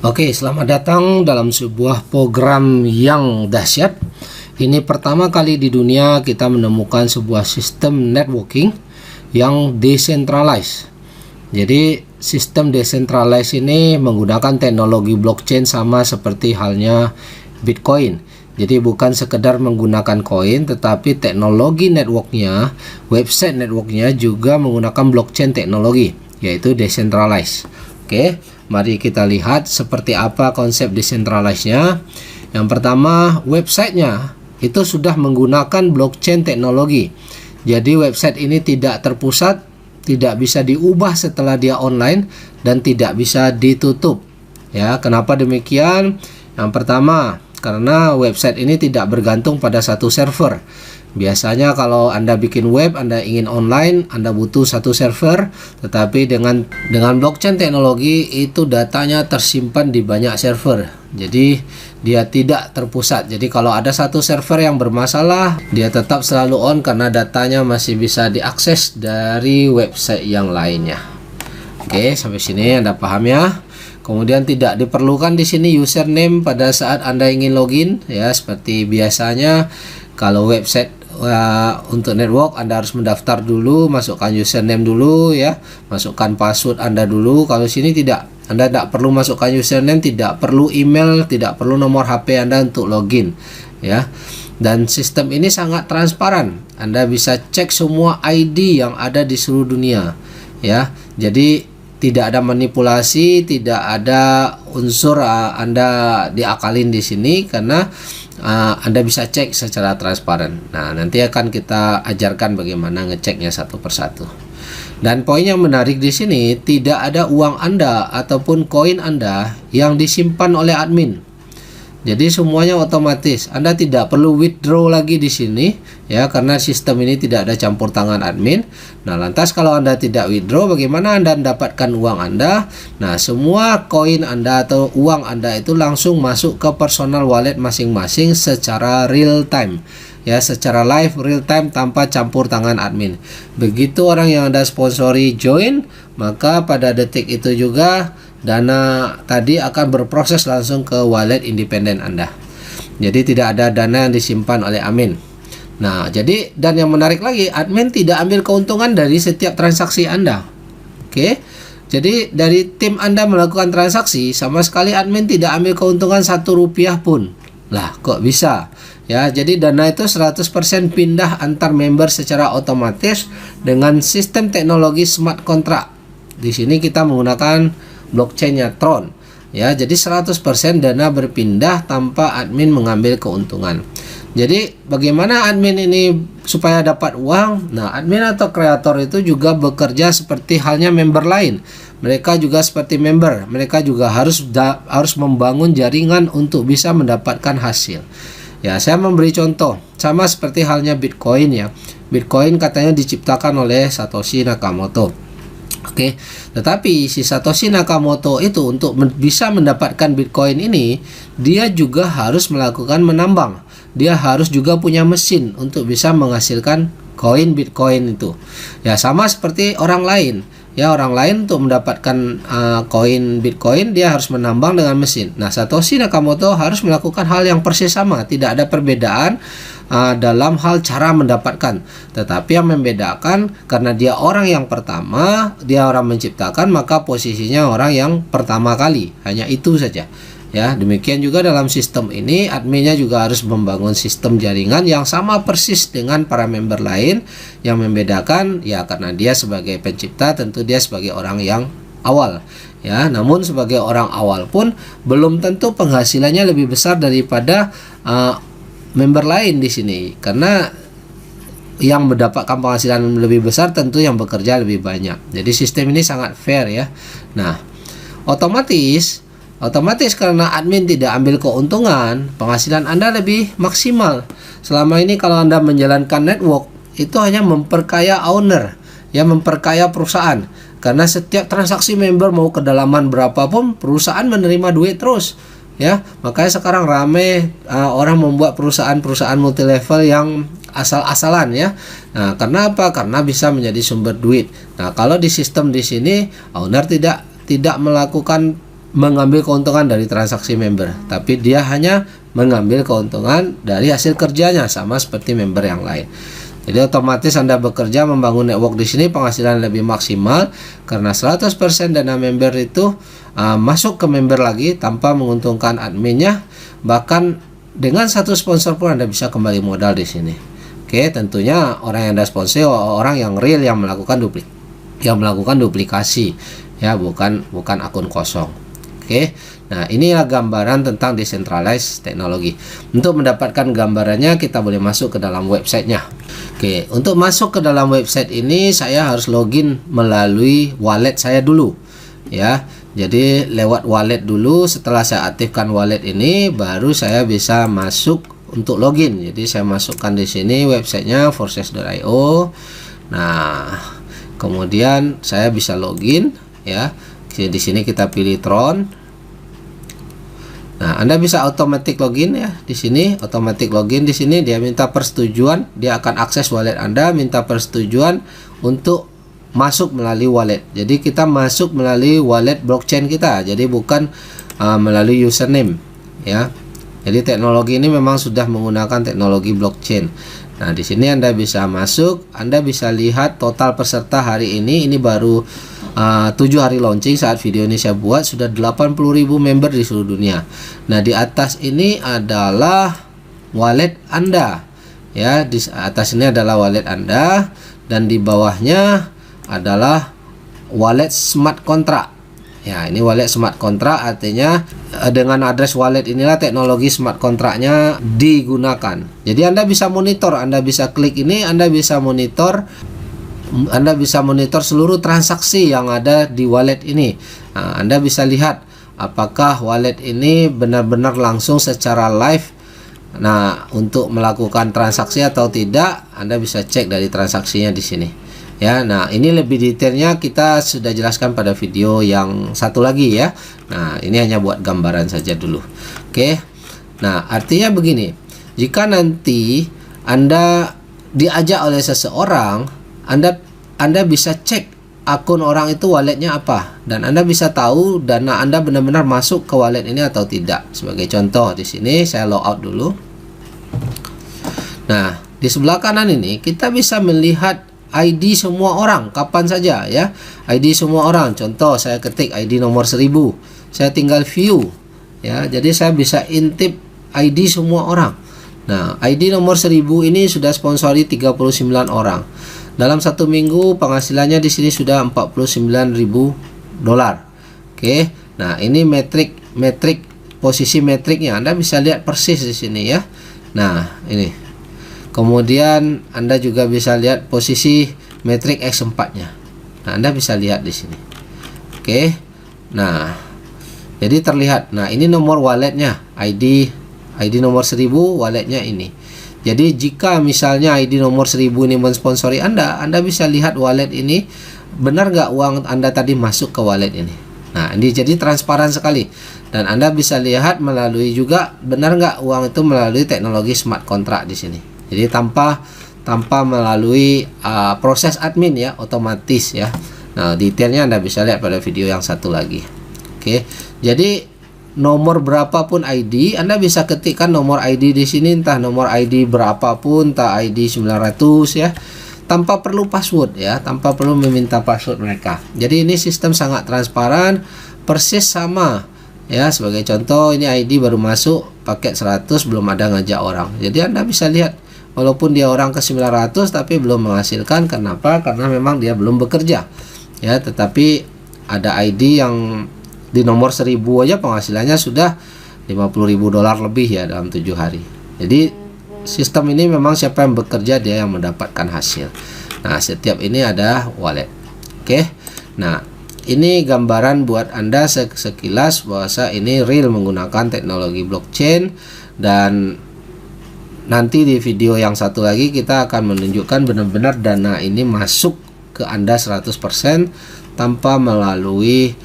Oke, selamat datang dalam sebuah program yang dahsyat. Ini pertama kali di dunia kita menemukan sebuah sistem networking yang decentralized. Jadi sistem decentralized ini menggunakan teknologi blockchain sama seperti halnya Bitcoin. Jadi bukan sekedar menggunakan koin, tetapi teknologi networknya, website networknya juga menggunakan blockchain teknologi, yaitu decentralized. Oke, mari kita lihat seperti apa konsep decentralized-nya. Yang pertama, websitenya itu sudah menggunakan blockchain teknologi. Jadi website ini tidak terpusat, tidak bisa diubah setelah dia online, dan tidak bisa ditutup. Ya, kenapa demikian? Yang pertama, karena website ini tidak bergantung pada satu server. Biasanya kalau Anda bikin web, Anda ingin online, Anda butuh satu server, tetapi dengan blockchain teknologi itu datanya tersimpan di banyak server. Jadi dia tidak terpusat. Jadi kalau ada satu server yang bermasalah, dia tetap selalu on karena datanya masih bisa diakses dari website yang lainnya. Oke, sampai sini Anda paham ya? Kemudian tidak diperlukan di sini username pada saat Anda ingin login, ya, seperti biasanya kalau website untuk network Anda harus mendaftar dulu, masukkan username dulu, ya, masukkan password Anda dulu. Kalau sini tidak, Anda tidak perlu masukkan username, tidak perlu email, tidak perlu nomor HP Anda untuk login, ya. Dan sistem ini sangat transparan. Anda bisa cek semua ID yang ada di seluruh dunia, ya. Jadi tidak ada manipulasi, tidak ada unsur Anda diakalin di sini karena Anda bisa cek secara transparan. Nah, nanti akan kita ajarkan bagaimana ngeceknya satu persatu. Dan poin yang menarik di sini, tidak ada uang Anda ataupun koin Anda yang disimpan oleh admin. Jadi semuanya otomatis. Anda tidak perlu withdraw lagi di sini, ya, karena sistem ini tidak ada campur tangan admin. Nah, lantas kalau Anda tidak withdraw, bagaimana Anda mendapatkan uang Anda? Nah, semua koin Anda atau uang Anda itu langsung masuk ke personal wallet masing-masing secara real time, ya, secara live real time tanpa campur tangan admin. Begitu orang yang Anda sponsori join, maka pada detik itu juga dana tadi akan berproses langsung ke wallet independen Anda. Jadi tidak ada dana yang disimpan oleh admin. Nah, jadi dan yang menarik lagi, admin tidak ambil keuntungan dari setiap transaksi Anda. Oke. Jadi dari tim Anda melakukan transaksi, sama sekali admin tidak ambil keuntungan Rp1 pun. Lah, kok bisa? Ya, jadi dana itu 100% pindah antar member secara otomatis dengan sistem teknologi smart contract. Di sini kita menggunakan blockchainnya Tron, ya. Jadi 100% dana berpindah tanpa admin mengambil keuntungan. Jadi bagaimana admin ini supaya dapat uang? Nah, admin atau kreator itu juga bekerja seperti halnya member lain. Mereka juga seperti member, mereka juga harus membangun jaringan untuk bisa mendapatkan hasil. Ya, saya memberi contoh sama seperti halnya Bitcoin, ya. Bitcoin katanya diciptakan oleh Satoshi Nakamoto. Oke, tetapi si Satoshi Nakamoto itu untuk bisa mendapatkan Bitcoin ini, dia juga harus melakukan menambang. Dia harus juga punya mesin untuk bisa menghasilkan koin Bitcoin itu. Ya, sama seperti orang lain. Ya, orang lain untuk mendapatkan koin Bitcoin, dia harus menambang dengan mesin. Nah, Satoshi Nakamoto harus melakukan hal yang persis sama. Tidak ada perbedaan dalam hal cara mendapatkan, tetapi yang membedakan karena dia orang yang pertama, dia orang menciptakan, maka posisinya orang yang pertama kali, hanya itu saja, ya. Demikian juga dalam sistem ini, adminnya juga harus membangun sistem jaringan yang sama persis dengan para member lain. Yang membedakan, ya, karena dia sebagai pencipta, tentu dia sebagai orang yang awal, ya. Namun sebagai orang awal pun belum tentu penghasilannya lebih besar daripada member lain di sini, karena yang mendapatkan penghasilan lebih besar tentu yang bekerja lebih banyak. Jadi sistem ini sangat fair, ya. Nah, otomatis karena admin tidak ambil keuntungan, penghasilan Anda lebih maksimal. Selama ini kalau Anda menjalankan network, itu hanya memperkaya owner, ya, memperkaya perusahaan. Karena setiap transaksi member mau kedalaman berapapun, perusahaan menerima duit terus. Ya, makanya sekarang rame orang membuat perusahaan-perusahaan multilevel yang asal-asalan, ya. Nah, karena apa? Karena bisa menjadi sumber duit. Nah, kalau di sistem di sini owner tidak melakukan mengambil keuntungan dari transaksi member, tapi dia hanya mengambil keuntungan dari hasil kerjanya, sama seperti member yang lain. Jadi otomatis Anda bekerja membangun network di sini penghasilan lebih maksimal karena 100% dana member itu masuk ke member lagi tanpa menguntungkan adminnya. Bahkan dengan satu sponsor pun Anda bisa kembali modal di sini. Oke, tentunya orang yang Anda sponsor orang yang real yang melakukan duplikasi ya, bukan akun kosong. Oke, nah inilah gambaran tentang decentralized teknologi. Untuk mendapatkan gambarannya kita boleh masuk ke dalam websitenya. Oke, untuk masuk ke dalam website ini saya harus login melalui wallet saya dulu ya. Jadi lewat wallet dulu, setelah saya aktifkan wallet ini baru saya bisa masuk untuk login. Jadi saya masukkan di sini websitenya forces.io. Nah, kemudian saya bisa login ya. Di sini kita pilih Tron. Nah, Anda bisa automatic login ya. Di sini automatic login, di sini dia minta persetujuan, dia akan akses wallet Anda, minta persetujuan untuk masuk melalui wallet. Jadi kita masuk melalui wallet blockchain kita. Jadi bukan melalui username ya. Jadi teknologi ini memang sudah menggunakan teknologi blockchain. Nah, di sini Anda bisa masuk, Anda bisa lihat total peserta hari ini baru 7 hari launching saat video ini saya buat, sudah 80.000 member di seluruh dunia. Nah, di atas ini adalah wallet Anda. Ya, di atas ini adalah wallet Anda dan di bawahnya adalah wallet smart contract. Ya, ini wallet smart contract artinya dengan address wallet inilah teknologi smart contractnya digunakan. Jadi Anda bisa monitor, Anda bisa klik ini, Anda bisa monitor seluruh transaksi yang ada di wallet ini. Nah, Anda bisa lihat apakah wallet ini benar-benar langsung secara live. Nah, untuk melakukan transaksi atau tidak, Anda bisa cek dari transaksinya di sini. Ya, nah ini lebih detailnya kita sudah jelaskan pada video yang satu lagi ya. Nah, ini hanya buat gambaran saja dulu. Oke. Nah, artinya begini. Jika nanti Anda diajak oleh seseorang, Anda bisa cek akun orang itu walletnya apa, dan Anda bisa tahu dana Anda benar-benar masuk ke wallet ini atau tidak. Sebagai contoh di sini saya logout dulu. Nah, di sebelah kanan ini kita bisa melihat ID semua orang kapan saja ya. ID semua orang. Contoh saya ketik ID nomor 1000. Saya tinggal view ya. Jadi saya bisa intip ID semua orang. Nah, ID nomor 1000 ini sudah sponsori 39 orang. Dalam satu minggu penghasilannya di sini sudah $49.000. Oke. Nah, ini metrik posisi metriknya. Anda bisa lihat persis di sini ya. Nah, ini. Kemudian Anda juga bisa lihat posisi metrik X4-nya. Nah, Anda bisa lihat di sini. Oke. Nah, jadi terlihat. Nah, ini nomor walletnya, ID nomor 1000, walletnya ini. Jadi jika misalnya ID nomor 1000 ini mensponsori Anda bisa lihat wallet ini benar nggak uang Anda tadi masuk ke wallet ini. Nah, ini jadi transparan sekali. Dan Anda bisa lihat melalui juga benar nggak uang itu melalui teknologi smart contract di sini. Jadi tanpa melalui proses admin ya, otomatis ya. Nah, detailnya Anda bisa lihat pada video yang satu lagi. Oke. Jadi nomor berapapun ID, Anda bisa ketikkan nomor ID di sini, entah nomor ID berapapun, entah ID 900 ya, tanpa perlu password ya, tanpa perlu meminta password mereka. Jadi ini sistem sangat transparan, persis sama ya. Sebagai contoh, ini ID baru masuk paket 100, belum ada ngajak orang. Jadi Anda bisa lihat walaupun dia orang ke 900 tapi belum menghasilkan. Kenapa? Karena memang dia belum bekerja ya. Tetapi ada ID yang di nomor 1000 aja penghasilannya sudah $50.000 lebih ya dalam 7 hari. Jadi sistem ini memang siapa yang bekerja dia yang mendapatkan hasil. Nah, setiap ini ada wallet. Oke. Nah, ini gambaran buat Anda sekilas bahwa ini real menggunakan teknologi blockchain. Dan nanti di video yang satu lagi kita akan menunjukkan benar-benar dana ini masuk ke Anda 100% tanpa melalui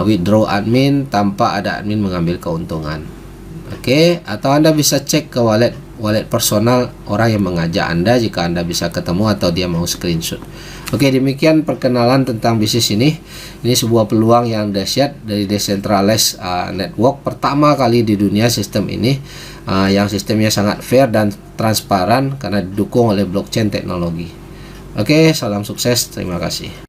withdraw admin, tanpa ada admin mengambil keuntungan. Oke, atau Anda bisa cek ke wallet wallet personal orang yang mengajak Anda jika Anda bisa ketemu atau dia mau screenshot. Oke, demikian perkenalan tentang bisnis ini. Ini sebuah peluang yang dahsyat dari decentralized network, pertama kali di dunia sistem ini, yang sistemnya sangat fair dan transparan karena didukung oleh blockchain teknologi. Oke, salam sukses, terima kasih.